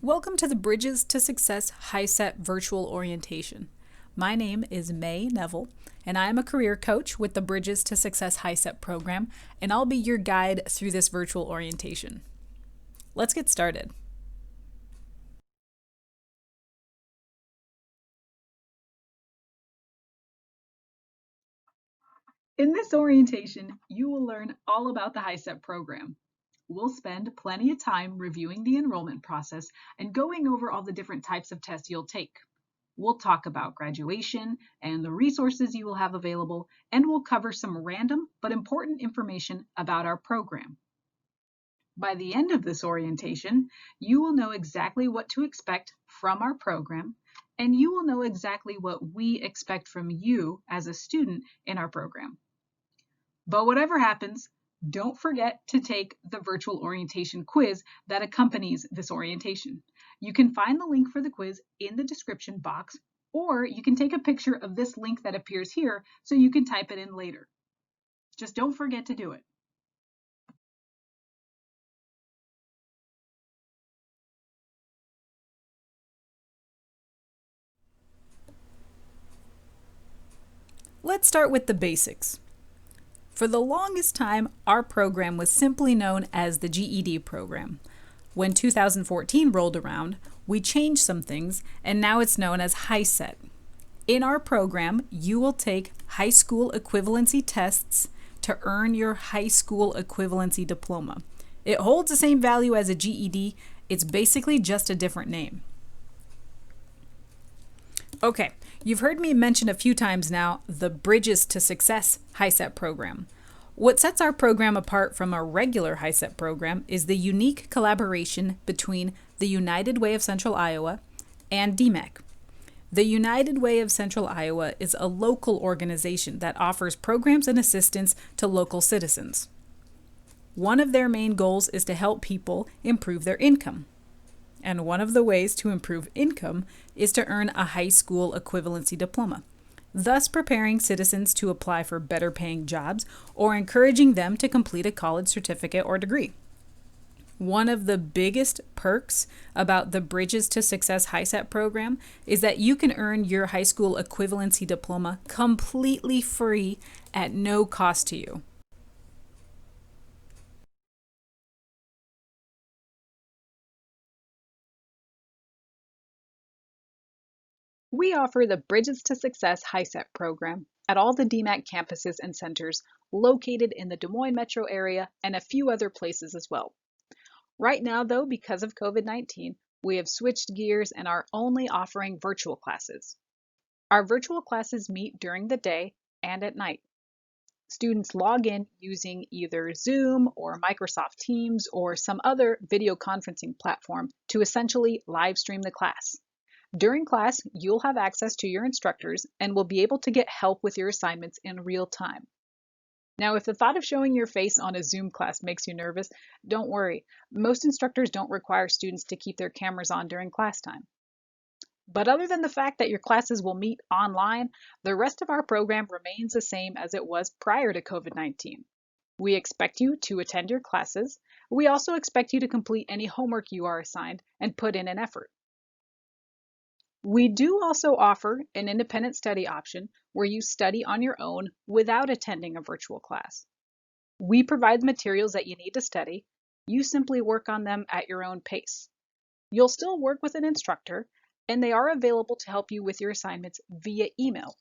Welcome to the Bridges to Success HiSET Virtual Orientation. My name is May Neville, and I am a career coach with the Bridges to Success HiSET program, and I'll be your guide through this virtual orientation. Let's get started. In this orientation, you will learn all about the HiSET program. We'll spend plenty of time reviewing the enrollment process and going over all the different types of tests you'll take. We'll talk about graduation and the resources you will have available, and we'll cover some random but important information about our program. By the end of this orientation, you will know exactly what to expect from our program, and you will know exactly what we expect from you as a student in our program. But whatever happens, don't forget to take the virtual orientation quiz that accompanies this orientation. You can find the link for the quiz in the description box, or you can take a picture of this link that appears here so you can type it in later. Just don't forget to do it. Let's start with the basics. For the longest time, our program was simply known as the GED program. When 2014 rolled around, we changed some things, and now it's known as HiSET. In our program, you will take high school equivalency tests to earn your high school equivalency diploma. It holds the same value as a GED, it's basically just a different name. Okay, you've heard me mention a few times now the Bridges to Success HiSET program. What sets our program apart from a regular HiSET program is the unique collaboration between the United Way of Central Iowa and DMACC. The United Way of Central Iowa is a local organization that offers programs and assistance to local citizens. One of their main goals is to help people improve their income. And one of the ways to improve income is to earn a high school equivalency diploma, thus preparing citizens to apply for better paying jobs or encouraging them to complete a college certificate or degree. One of the biggest perks about the Bridges to Success HiSET program is that you can earn your high school equivalency diploma completely free at no cost to you. We offer the Bridges to Success HiSET program at all the DMACC campuses and centers located in the Des Moines metro area and a few other places as well. Right now, though, because of COVID-19, we have switched gears and are only offering virtual classes. Our virtual classes meet during the day and at night. Students log in using either Zoom or Microsoft Teams or some other video conferencing platform to essentially live stream the class. During class, you'll have access to your instructors and will be able to get help with your assignments in real time. Now, if the thought of showing your face on a Zoom class makes you nervous, don't worry. Most instructors don't require students to keep their cameras on during class time. But other than the fact that your classes will meet online, the rest of our program remains the same as it was prior to COVID-19. We expect you to attend your classes. We also expect you to complete any homework you are assigned and put in an effort. We do also offer an independent study option where you study on your own without attending a virtual class. We provide the materials that you need to study. You simply work on them at your own pace. You'll still work with an instructor, and they are available to help you with your assignments via email.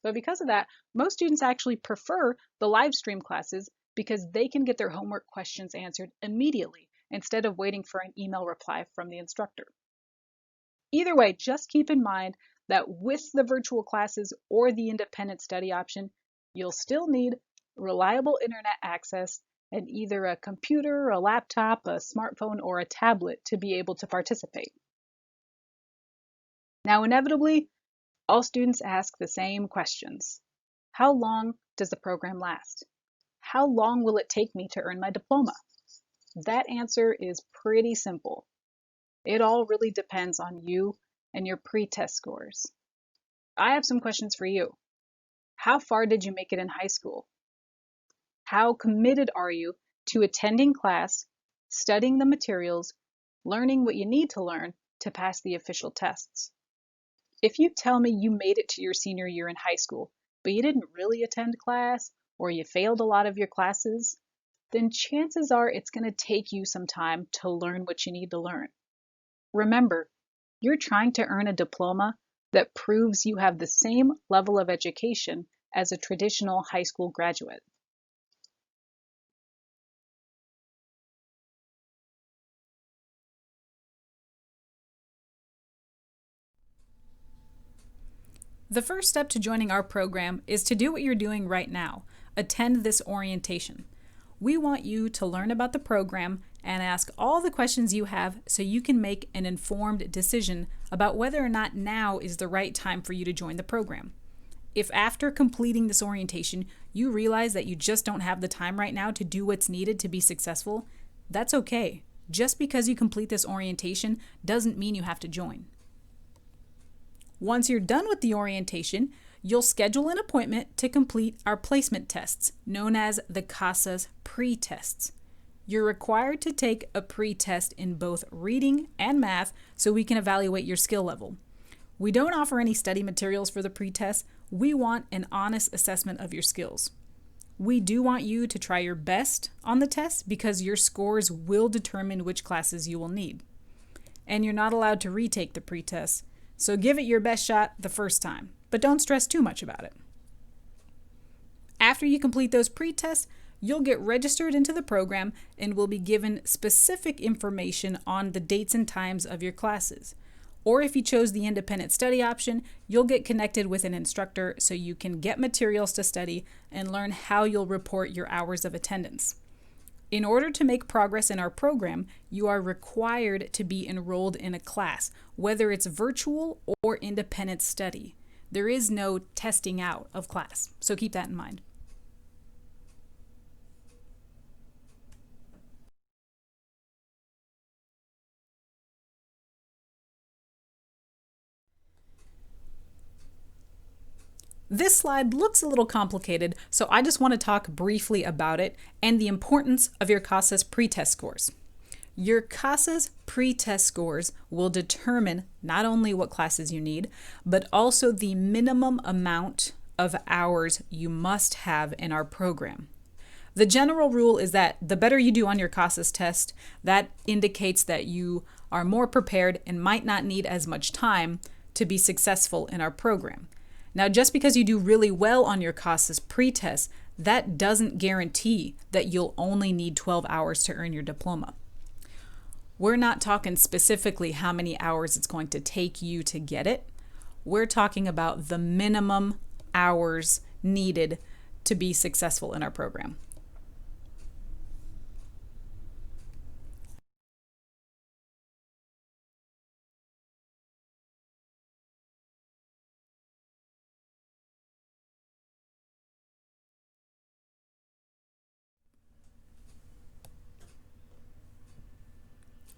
But because of that, most students actually prefer the live stream classes because they can get their homework questions answered immediately instead of waiting for an email reply from the instructor. Either way, just keep in mind that with the virtual classes or the independent study option, you'll still need reliable internet access and either a computer, a laptop, a smartphone, or a tablet to be able to participate. Now, inevitably, all students ask the same questions. How long does the program last? How long will it take me to earn my diploma? That answer is pretty simple. It all really depends on you and your pre-test scores. I have some questions for you. How far did you make it in high school? How committed are you to attending class, studying the materials, learning what you need to learn to pass the official tests. If you tell me you made it to your senior year in high school, but you didn't really attend class, or you failed a lot of your classes, then chances are it's going to take you some time to learn what you need to learn. Remember, you're trying to earn a diploma that proves you have the same level of education as a traditional high school graduate. The first step to joining our program is to do what you're doing right now. Attend this orientation. We want you to learn about the program and ask all the questions you have so you can make an informed decision about whether or not now is the right time for you to join the program. If after completing this orientation you realize that you just don't have the time right now to do what's needed to be successful, that's okay. Just because you complete this orientation doesn't mean you have to join. Once you're done with the orientation, you'll schedule an appointment to complete our placement tests, known as the CASA's pre-tests. You're required to take a pre-test in both reading and math so we can evaluate your skill level. We don't offer any study materials for the pre-test. We want an honest assessment of your skills. We do want you to try your best on the test because your scores will determine which classes you will need. And you're not allowed to retake the pre-test. So give it your best shot the first time, but don't stress too much about it. After you complete those pre-tests, you'll get registered into the program and will be given specific information on the dates and times of your classes. Or if you chose the independent study option, you'll get connected with an instructor so you can get materials to study and learn how you'll report your hours of attendance. In order to make progress in our program, you are required to be enrolled in a class, whether it's virtual or independent study. There is no testing out of class, so keep that in mind. This slide looks a little complicated, so I just want to talk briefly about it and the importance of your CASA's pretest scores. Your CASA's pretest scores will determine not only what classes you need, but also the minimum amount of hours you must have in our program. The general rule is that the better you do on your CASA's test, that indicates that you are more prepared and might not need as much time to be successful in our program. Now, just because you do really well on your CASA's pretest, that doesn't guarantee that you'll only need 12 hours to earn your diploma. We're not talking specifically how many hours it's going to take you to get it. We're talking about the minimum hours needed to be successful in our program.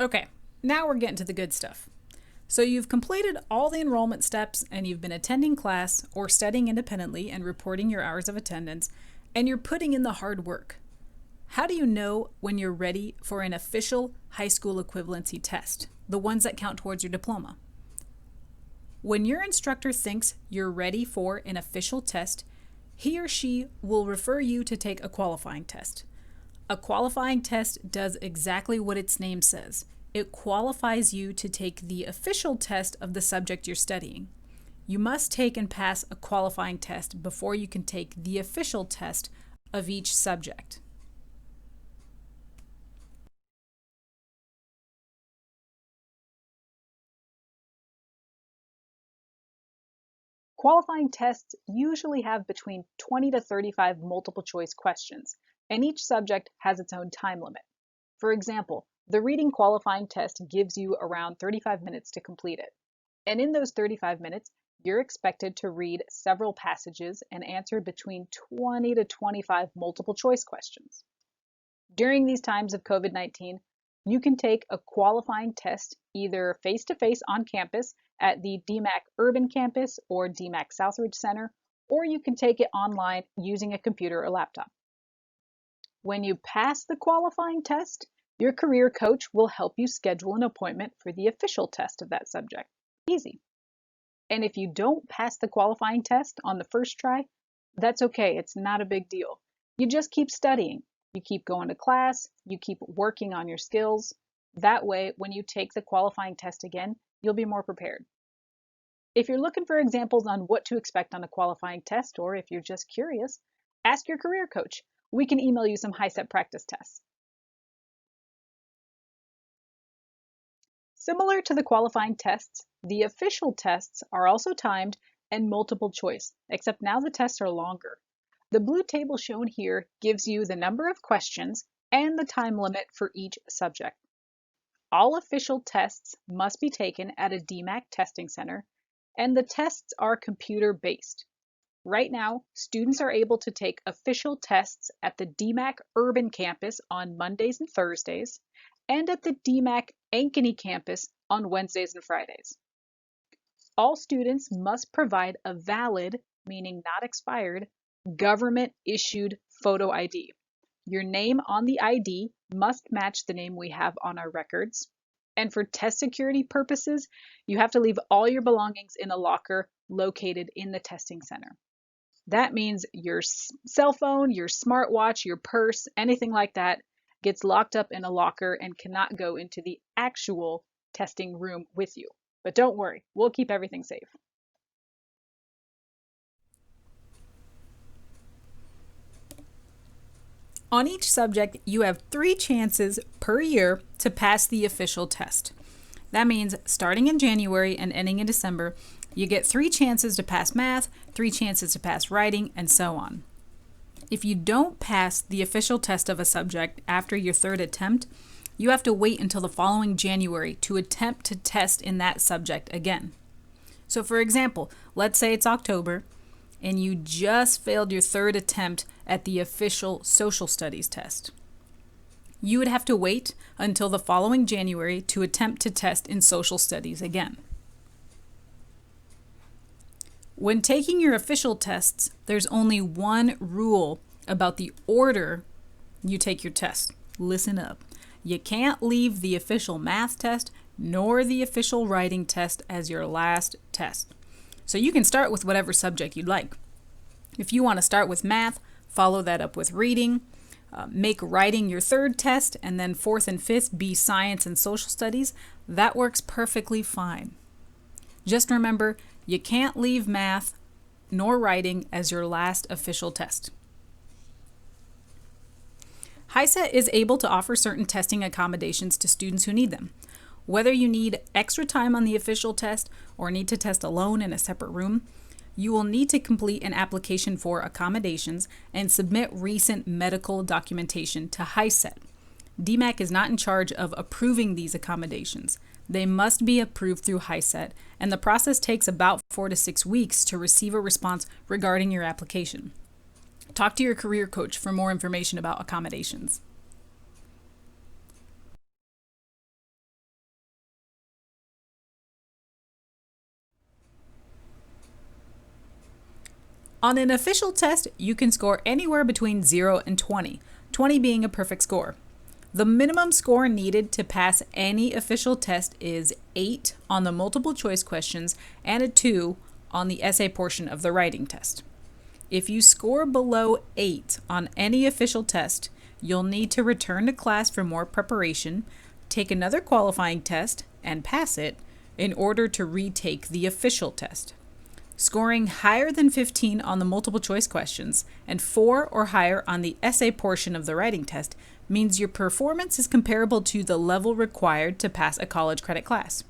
Okay, now we're getting to the good stuff. So you've completed all the enrollment steps and you've been attending class or studying independently and reporting your hours of attendance, and you're putting in the hard work. How do you know when you're ready for an official high school equivalency test, the ones that count towards your diploma? When your instructor thinks you're ready for an official test, he or she will refer you to take a qualifying test. A qualifying test does exactly what its name says. It qualifies you to take the official test of the subject you're studying. You must take and pass a qualifying test before you can take the official test of each subject. Qualifying tests usually have between 20 to 35 multiple choice questions, and each subject has its own time limit. For example, the reading qualifying test gives you around 35 minutes to complete it. And in those 35 minutes, you're expected to read several passages and answer between 20 to 25 multiple choice questions. During these times of COVID-19, you can take a qualifying test either face-to-face on campus at the DMACC Urban Campus or DMACC Southridge Center, or you can take it online using a computer or laptop. When you pass the qualifying test, Your career coach will help you schedule an appointment for the official test of that subject. Easy. And if you don't pass the qualifying test on the first try, that's okay. It's not a big deal. You just keep studying. You keep going to class. You keep working on your skills. That way, when you take the qualifying test again, you'll be more prepared. If you're looking for examples on what to expect on a qualifying test, or if you're just curious, ask your career coach. We can email you some HiSET practice tests. Similar to the qualifying tests, the official tests are also timed and multiple choice, except now the tests are longer. The blue table shown here gives you the number of questions and the time limit for each subject. All official tests must be taken at a DMACC testing center, and the tests are computer-based. Right now, students are able to take official tests at the DMACC Urban campus on Mondays and Thursdays, and at the DMACC Ankeny campus on Wednesdays and Fridays. All students must provide a valid, meaning not expired, government-issued photo ID. Your name on the ID must match the name we have on our records. And for test security purposes, you have to leave all your belongings in a locker located in the testing center. That means your cell phone, your smartwatch, your purse, anything like that gets locked up in a locker and cannot go into the actual testing room with you. But don't worry, we'll keep everything safe. On each subject, you have 3 chances per year to pass the official test. That means starting in January and ending in December, you get 3 chances to pass math, 3 chances to pass writing, and so on. If you don't pass the official test of a subject after your 3rd attempt, you have to wait until the following January to attempt to test in that subject again. So for example, let's say it's October and you just failed your 3rd attempt at the official social studies test. You would have to wait until the following January to attempt to test in social studies again. When taking your official tests, there's only one rule about the order you take your test. Listen up. You can't leave the official math test nor the official writing test as your last test. So you can start with whatever subject you'd like. If you want to start with math, follow that up with reading. Make writing your 3rd test, and then 4th and 5th be science and social studies. That works perfectly fine. Just remember, you can't leave math nor writing as your last official test. HiSET is able to offer certain testing accommodations to students who need them. Whether you need extra time on the official test or need to test alone in a separate room, you will need to complete an application for accommodations and submit recent medical documentation to HiSET. DMACC is not in charge of approving these accommodations. They must be approved through HiSET, and the process takes about 4 to 6 weeks to receive a response regarding your application. Talk to your career coach for more information about accommodations. On an official test, you can score anywhere between 0 and 20, 20 being a perfect score. The minimum score needed to pass any official test is 8 on the multiple choice questions and a 2 on the essay portion of the writing test. If you score below 8 on any official test, you'll need to return to class for more preparation, take another qualifying test, and pass it in order to retake the official test. Scoring higher than 15 on the multiple choice questions and 4 or higher on the essay portion of the writing test means your performance is comparable to the level required to pass a college credit class.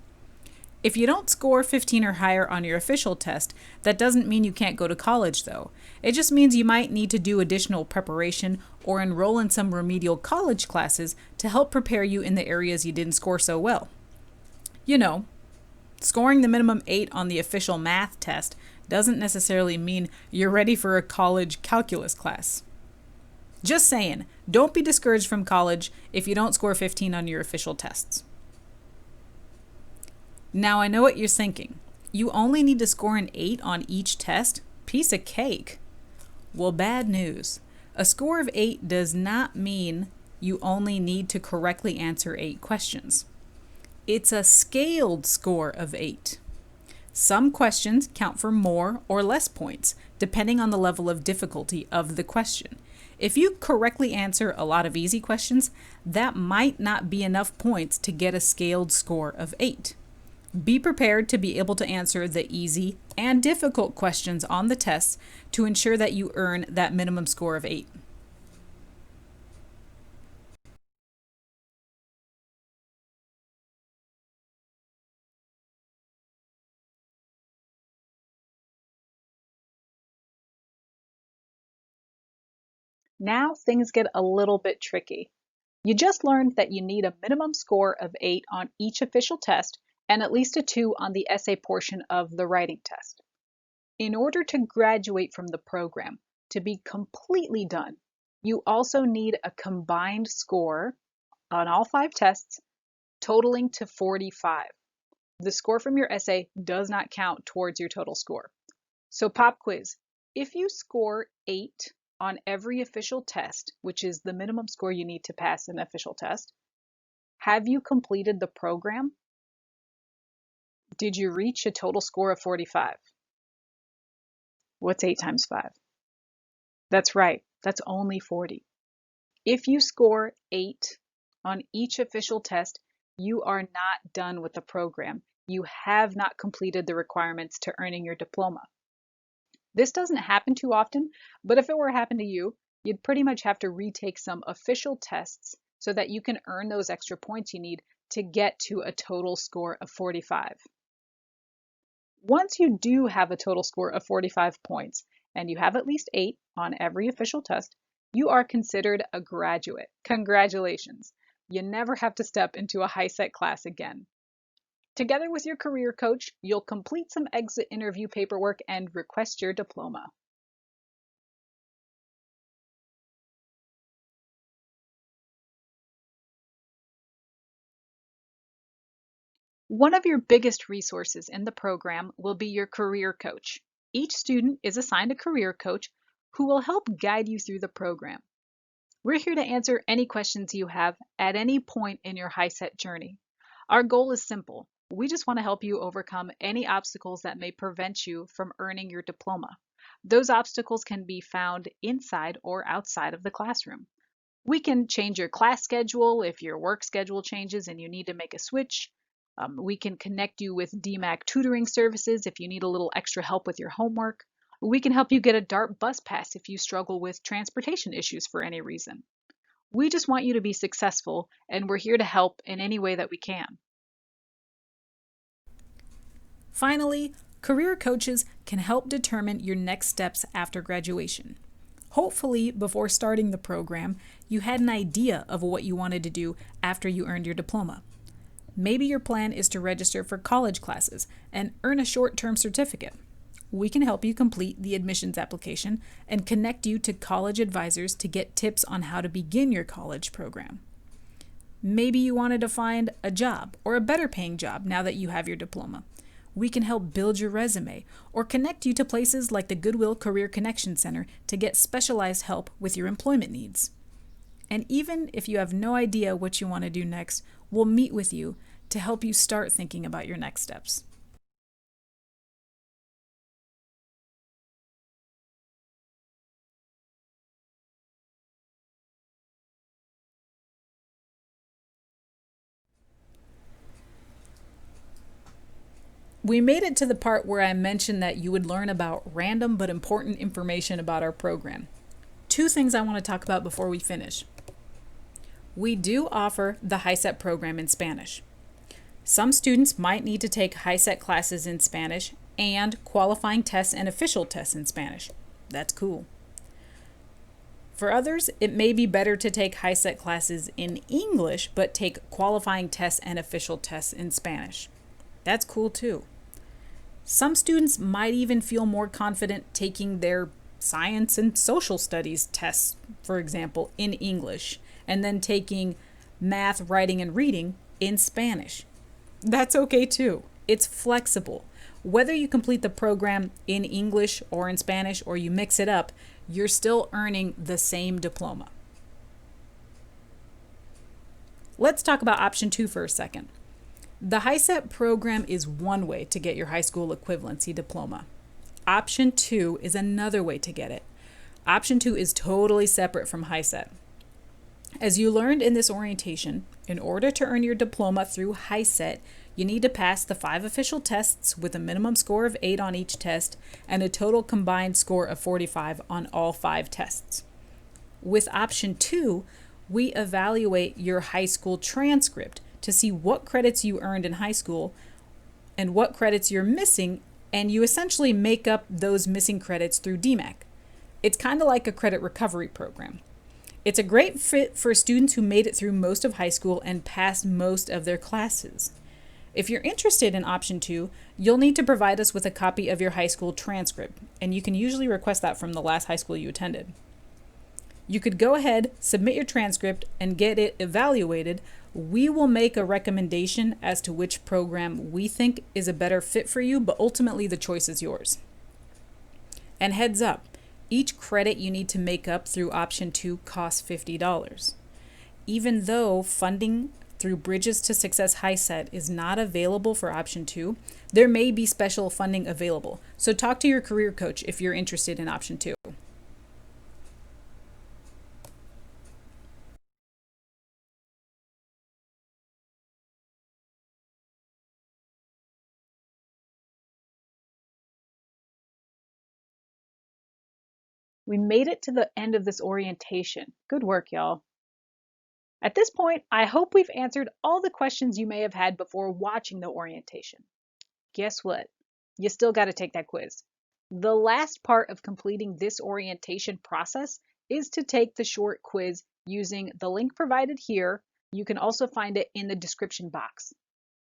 If you don't score 15 or higher on your official test, that doesn't mean you can't go to college though. It just means you might need to do additional preparation or enroll in some remedial college classes to help prepare you in the areas you didn't score so well. You know, scoring the minimum 8 on the official math test doesn't necessarily mean you're ready for a college calculus class. Just saying, don't be discouraged from college if you don't score 15 on your official tests. Now I know what you're thinking. You only need to score an 8 on each test? Piece of cake. Well, bad news. A score of 8 does not mean You only need to correctly answer 8 questions. It's a scaled score of 8. Some questions count for more or less points, depending on the level of difficulty of the question. If you correctly answer a lot of easy questions, that might not be enough points to get a scaled score of 8. Be prepared to be able to answer the easy and difficult questions on the test to ensure that you earn that minimum score of 8. Now things get a little bit tricky. You just learned that you need a minimum score of 8 on each official test and at least a 2 on the essay portion of the writing test. In order to graduate from the program, to be completely done, you also need a combined score on all 5 tests, totaling to 45. The score from your essay does not count towards your total score. So pop quiz, if you score 8 on every official test, which is the minimum score you need to pass an official test, have you completed the program? Did you reach a total score of 45? What's 8 times 5? That's right, that's only 40. If you score 8 on each official test, you are not done with the program. You have not completed the requirements to earning your diploma. This doesn't happen too often, but if it were to happen to you, you'd pretty much have to retake some official tests so that you can earn those extra points you need to get to a total score of 45. Once you do have a total score of 45 points, and you have at least 8 on every official test, you are considered a graduate. Congratulations! You never have to step into a HiSET class again. Together with your career coach, you'll complete some exit interview paperwork and request your diploma. One of your biggest resources in the program will be your career coach. Each student is assigned a career coach who will help guide you through the program. We're here to answer any questions you have at any point in your HiSET journey. Our goal is simple. We just want to help you overcome any obstacles that may prevent you from earning your diploma. Those obstacles can be found inside or outside of the classroom. We can change your class schedule if your work schedule changes and you need to make a switch. We can connect you with DMACC tutoring services if you need a little extra help with your homework. We can help you get a DART bus pass if you struggle with transportation issues for any reason. We just want you to be successful, and we're here to help in any way that we can. Finally, career coaches can help determine your next steps after graduation. Hopefully, before starting the program, you had an idea of what you wanted to do after you earned your diploma. Maybe your plan is to register for college classes and earn a short-term certificate. We can help you complete the admissions application and connect you to college advisors to get tips on how to begin your college program. Maybe you wanted to find a job or a better paying job now that you have your diploma. We can help build your resume or connect you to places like the Goodwill Career Connection Center to get specialized help with your employment needs. And even if you have no idea what you want to do next, we'll meet with you to help you start thinking about your next steps. We made it to the part where I mentioned that you would learn about random but important information about our program. 2 things I want to talk about before we finish. We do offer the HiSET program in Spanish. Some students might need to take HiSET classes in Spanish and qualifying tests and official tests in Spanish. That's cool. For others, it may be better to take HiSET classes in English but take qualifying tests and official tests in Spanish. That's cool too. Some students might even feel more confident taking their science and social studies tests, for example, in English, and then taking math, writing, and reading in Spanish. That's okay too. It's flexible. Whether you complete the program in English or in Spanish or you mix it up, you're still earning the same diploma. Let's talk about option 2 for a second. The HiSET program is one way to get your high school equivalency diploma. Option 2 is another way to get it. Option 2 is totally separate from HiSET. As you learned in this orientation, in order to earn your diploma through HiSET, you need to pass the 5 official tests with a minimum score of 8 on each test and a total combined score of 45 on all 5 tests. With option 2, we evaluate your high school transcript to see what credits you earned in high school and what credits you're missing, and you essentially make up those missing credits through DMACC. It's kind of like a credit recovery program. It's a great fit for students who made it through most of high school and passed most of their classes. If you're interested in option 2, you'll need to provide us with a copy of your high school transcript, and you can usually request that from the last high school you attended. You could go ahead, submit your transcript, and get it evaluated. We will make a recommendation as to which program we think is a better fit for you, but ultimately the choice is yours. And heads up, each credit you need to make up through option 2 costs $50. Even though funding through Bridges to Success HiSET is not available for option 2, there may be special funding available. So talk to your career coach if you're interested in option 2. We made it to the end of this orientation. Good work, y'all. At this point, I hope we've answered all the questions you may have had before watching the orientation. Guess what? You still got to take that quiz. The last part of completing this orientation process is to take the short quiz using the link provided here. You can also find it in the description box.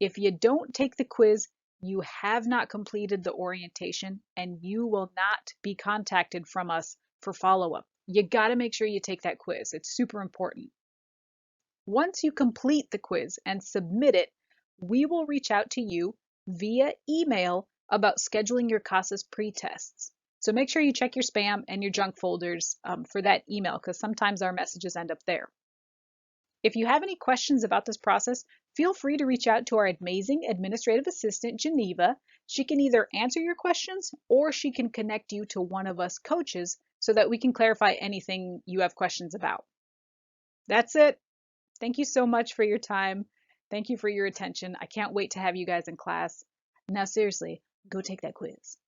If you don't take the quiz, you have not completed the orientation and you will not be contacted from us for follow-up. You got to make sure you take that quiz. It's super important. Once you complete the quiz and submit it, we will reach out to you via email about scheduling your CASAS pre-tests. So make sure you check your spam and your junk folders for that email, because sometimes our messages end up there. If you have any questions about this process, feel free to reach out to our amazing administrative assistant, Geneva. She can either answer your questions or she can connect you to one of us coaches so that we can clarify anything you have questions about. That's it. Thank you so much for your time. Thank you for your attention. I can't wait to have you guys in class. Now, seriously, go take that quiz.